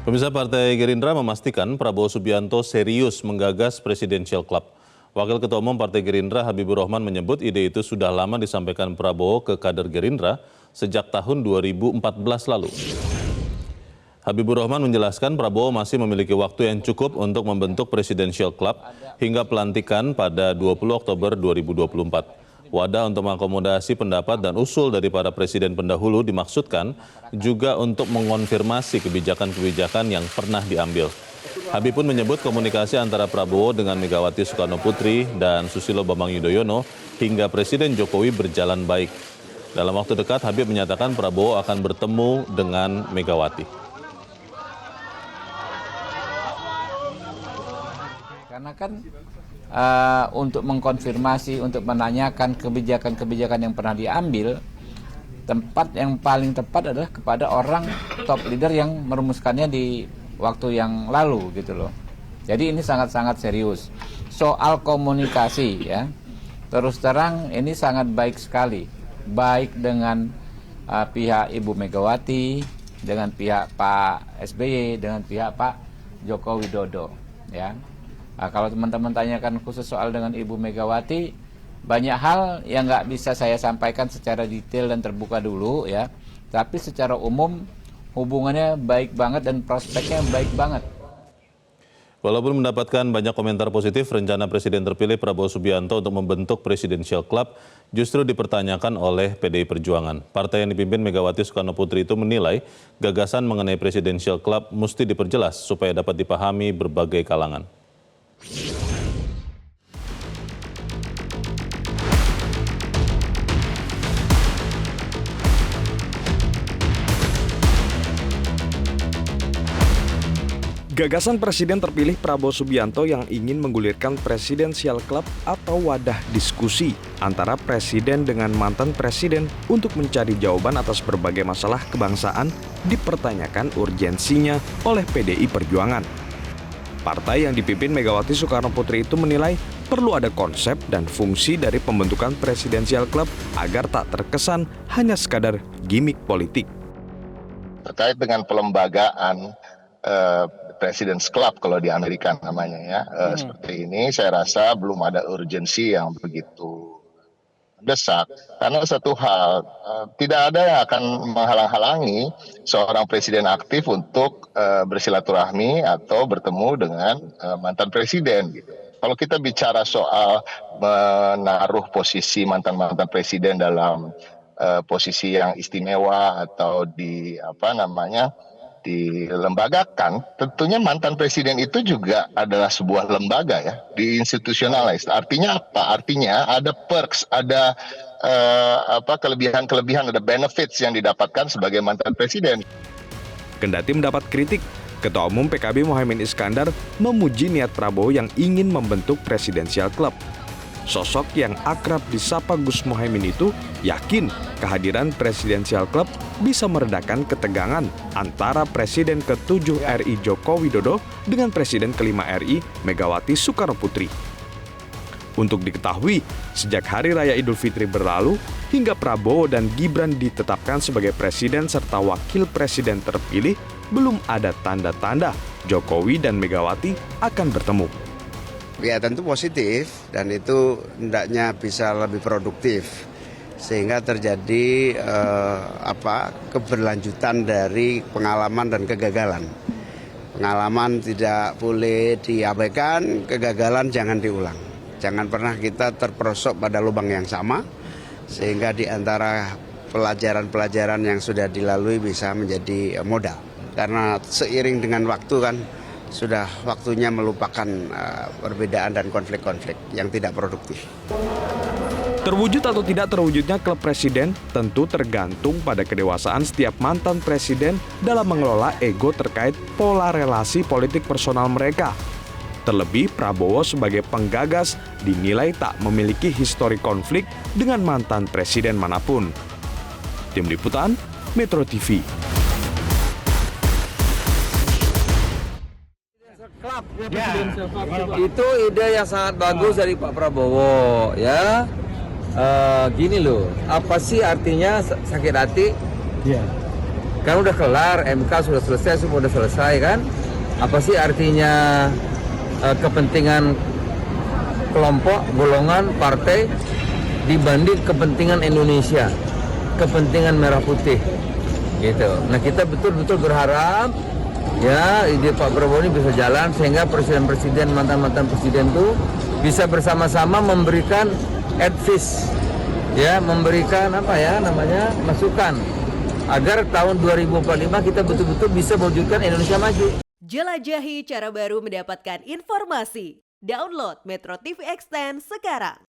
Pemirsa, Partai Gerindra memastikan Prabowo Subianto serius menggagas Presidential Club. Wakil Ketua Umum Partai Gerindra Habibur Rahman menyebut ide itu sudah lama disampaikan Prabowo ke kader Gerindra sejak tahun 2014 lalu. Habibur Rahman menjelaskan Prabowo masih memiliki waktu yang cukup untuk membentuk Presidential Club hingga pelantikan pada 20 Oktober 2024. Wadah untuk mengakomodasi pendapat dan usul dari para presiden pendahulu dimaksudkan juga untuk mengonfirmasi kebijakan-kebijakan yang pernah diambil. Habib pun menyebut komunikasi antara Prabowo dengan Megawati Soekarnoputri dan Susilo Bambang Yudhoyono hingga Presiden Jokowi berjalan baik. Dalam waktu dekat, Habib menyatakan Prabowo akan bertemu dengan Megawati. Karena kan untuk mengkonfirmasi, untuk menanyakan kebijakan-kebijakan yang pernah diambil, tempat yang paling tepat adalah kepada orang top leader yang merumuskannya di waktu yang lalu gitu loh. Jadi ini sangat-sangat serius. Soal komunikasi ya, terus terang ini sangat baik sekali. Baik dengan pihak Ibu Megawati, dengan pihak Pak SBY, dengan pihak Pak Joko Widodo ya. Nah, kalau teman-teman tanyakan khusus soal dengan Ibu Megawati, banyak hal yang nggak bisa saya sampaikan secara detail dan terbuka dulu ya. Tapi secara umum hubungannya baik banget dan prospeknya baik banget. Walaupun mendapatkan banyak komentar positif, rencana Presiden terpilih Prabowo Subianto untuk membentuk Presidential Club justru dipertanyakan oleh PDI Perjuangan. Partai yang dipimpin Megawati Soekarnoputri itu menilai gagasan mengenai Presidential Club mesti diperjelas supaya dapat dipahami berbagai kalangan. Gagasan Presiden terpilih Prabowo Subianto yang ingin menggulirkan Presidential Club atau wadah diskusi antara Presiden dengan mantan Presiden untuk mencari jawaban atas berbagai masalah kebangsaan dipertanyakan urgensinya oleh PDI Perjuangan. Partai yang dipimpin Megawati Soekarnoputri itu menilai perlu ada konsep dan fungsi dari pembentukan Presidential Club agar tak terkesan hanya sekadar gimmick politik. Terkait dengan pelembagaan President's Club kalau di Amerika namanya ya, seperti ini saya rasa belum ada urgensi yang begitu mendesak. Karena satu hal, tidak ada yang akan menghalang-halangi seorang presiden aktif untuk bersilaturahmi atau bertemu dengan mantan presiden. Gitu. Kalau kita bicara soal menaruh posisi mantan-mantan presiden dalam posisi yang istimewa atau dilembagakan, tentunya mantan presiden itu juga adalah sebuah lembaga ya, diinstitutionalize. Artinya apa? Artinya ada perks, ada kelebihan-kelebihan, ada benefits yang didapatkan sebagai mantan presiden. Kendati mendapat kritik, Ketua Umum PKB Muhaimin Iskandar memuji niat Prabowo yang ingin membentuk Presidential Club. Sosok yang akrab disapa Gus Muhaimin itu yakin kehadiran Presidential Club bisa meredakan ketegangan antara Presiden ke-7 RI Joko Widodo dengan Presiden ke-5 RI Megawati Soekarnoputri. Untuk diketahui, sejak Hari Raya Idul Fitri berlalu, hingga Prabowo dan Gibran ditetapkan sebagai Presiden serta Wakil Presiden terpilih, belum ada tanda-tanda Jokowi dan Megawati akan bertemu. Ya tentu positif dan itu hendaknya bisa lebih produktif sehingga terjadi keberlanjutan dari pengalaman dan kegagalan. Pengalaman tidak boleh diabaikan, kegagalan jangan diulang. Jangan pernah kita terperosok pada lubang yang sama sehingga di antara pelajaran-pelajaran yang sudah dilalui bisa menjadi modal. Karena seiring dengan waktu kan sudah waktunya melupakan perbedaan dan konflik-konflik yang tidak produktif. Terwujud atau tidak terwujudnya klub presiden tentu tergantung pada kedewasaan setiap mantan presiden dalam mengelola ego terkait pola relasi politik personal mereka. Terlebih Prabowo sebagai penggagas dinilai tak memiliki histori konflik dengan mantan presiden manapun. Tim Liputan, Metro TV. Itu ide yang sangat bagus dari Pak Prabowo ya. Gini loh, apa sih artinya sakit hati? Kan udah kelar, MK sudah selesai, semua udah selesai kan. Apa sih artinya kepentingan kelompok, golongan, partai dibanding kepentingan Indonesia, kepentingan merah putih, gitu. Nah kita betul-betul berharap ya ide Pak Prabowo ini bisa jalan sehingga presiden-presiden, mantan-mantan presiden itu bisa bersama-sama memberikan advice, ya memberikan masukan agar tahun 2045 kita betul-betul bisa mewujudkan Indonesia maju. Jelajahi cara baru mendapatkan informasi. Download Metro TV Extend sekarang.